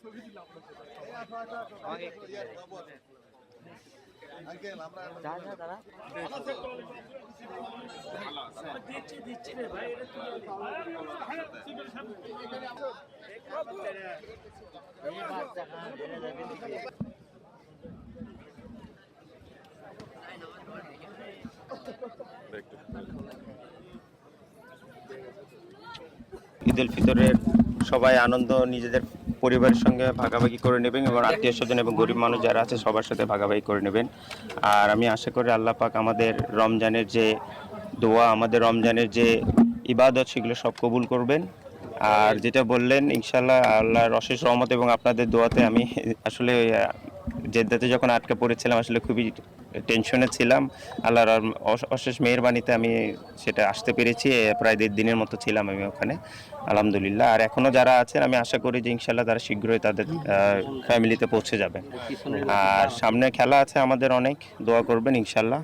ঈদ উল ফিতরের সবাই আনন্দ নিজেদের পরিবারের সঙ্গে ভাগাভাগি করে নেবেন এবং আত্মীয় স্বজন এবং গরিব মানুষ যারা আছে সবার সাথে ভাগাভাগি করে নেবেন। আর আমি আশা করি আল্লাহ পাক আমাদের রমজানের যে দোয়া, আমাদের রমজানের যে ইবাদত, সেগুলো সব কবুল করবেন। আর যেটা বললেন, ইনশাল্লাহ আল্লাহর অশেষ রহমত এবং আপনাদের দোয়াতে আমি আসলে জেদ্দাতে যখন আটকা পড়েছিলাম আসলে খুবই টেনশনে ছিলাম। আল্লাহর অশেষ মেহেরবানিতে আমি সেটা আসতে পেরেছি। প্রায় 1.5 দিনের মতো ছিলাম আমি ওখানে, আলহামদুলিল্লাহ। আর এখনও যারা আছেন আমি আশা করি যে ইনশাল্লাহ তারা শীঘ্রই তাদের ফ্যামিলিতে পৌঁছে যাবেন। আর সামনে খেলা আছে আমাদের অনেক, দোয়া করবেন ইনশাল্লাহ।